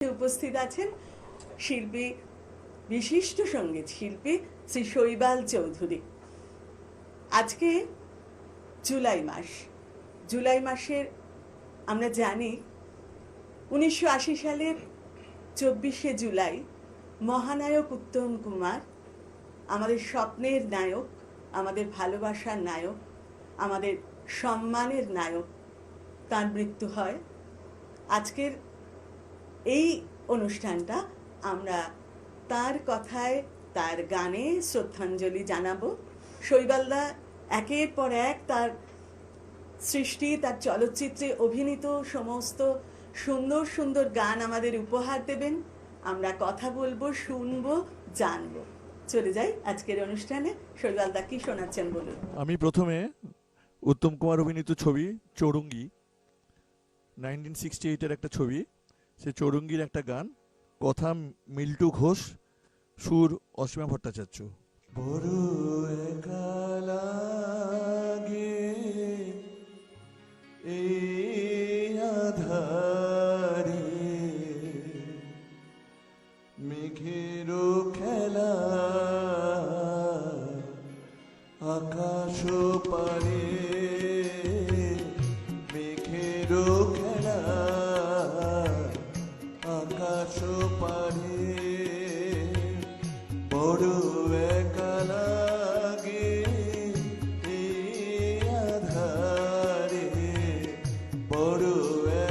উপস্থিত আছেন শিল্পী, বিশিষ্ট সঙ্গীত শিল্পী শ্রী শৈবাল চৌধুরী। আজকে জুলাই মাসের আমরা জানি 1980 সালের 24শে জুলাই মহানায়ক উত্তম কুমার, আমাদের স্বপ্নের নায়ক, আমাদের ভালোবাসার নায়ক, আমাদের সম্মানের নায়ক, তার মৃত্যু হয়। আজকের এই অনুষ্ঠানটা আমরা তার কথায়, তার গানে শ্রদ্ধাঞ্জলি জানাবো। শৈবালদা একের পর এক তার সৃষ্টি, তার চলচ্চিত্রে অভিনীত সমস্ত সুন্দর সুন্দর গান আমাদের উপহার দেবেন। আমরা কথা বলবো, শুনবো, জানবো। চলে যাই আজকের অনুষ্ঠানে। শৈবালদা কি শোনাচ্ছেন বলুন। আমি প্রথমে উত্তম কুমার অভিনীত ছবি চৌরঙ্গি, 1968-এর একটা ছবি, সে চৌরঙ্গির একটা গান, কথা মিল্টু ঘোষ, সুর অসীমা ভট্টাচার্য। বড় একা লাগে এই আধারে, মেঘেরও খেলা আকাশ পারে, মেঘেরও খেলা আকাশ পারে, বড় একা লাগে এই আধারে, বড়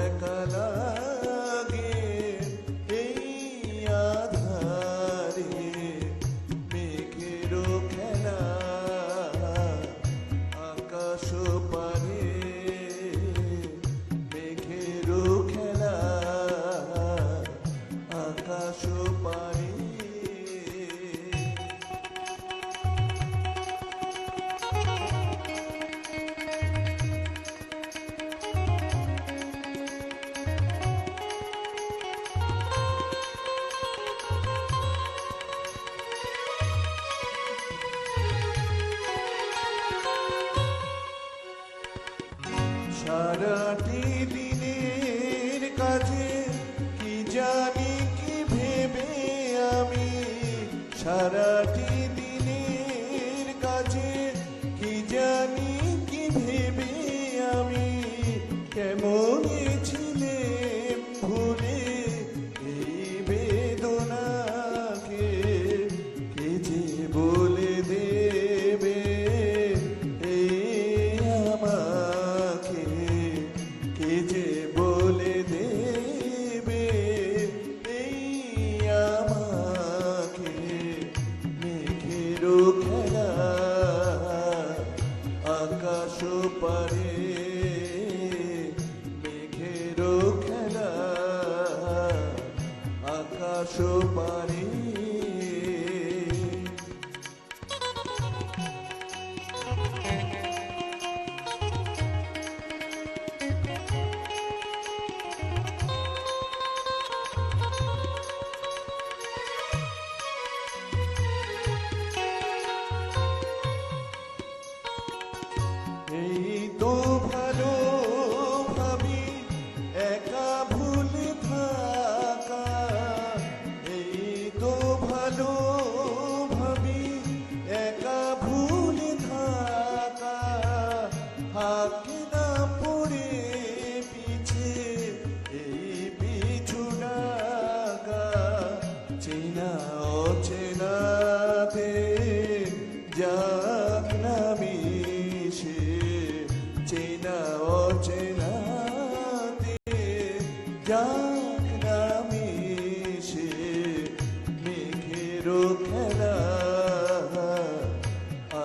একা লাগে এই আধারে, মেঘেরও খেলা আকাশ পারে, মেঘেরও খেলা আকাশ পারে। সারাটি দিনের কাজে কি জানি কি ভেবে আমি, সারাটি দিনের কাজে কি জানি কি ভেবে আমি, কেমন ছিলেম ভুলে এই বেদনাকে, কে যে বলে দেবে কে যে বলে দেবে এই আমাকে, মেঘেরও খেলা আকাশ পারে, মেঘেরও খেলা আকাশ পারে। এই তো ভালো ভাবি একা ভুলে থাকা, এই তো ভালো ভাবি একা ভুলে থাকা, হাতে না পড়ে পিছে এই পিছু ডাকা, চেনা অচেনাতে যাক না মিশে, চেনা অচেনাতে যাক না মিশে, মেঘেরও খেলা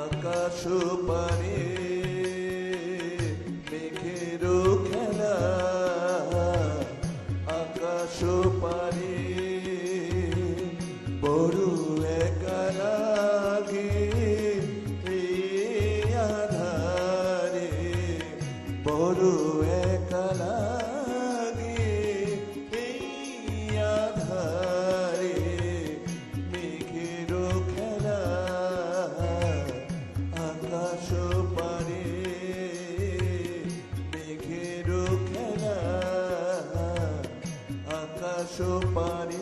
আকাশ পারে, মেঘেরও খেলা আকাশ পারে, বড় একা লাগে এই আধারে, বড় একা লাগে এই আধারে, মেঘেরও খেলা আকাশ পারে, মেঘেরও খেলা আকাশ তোমারই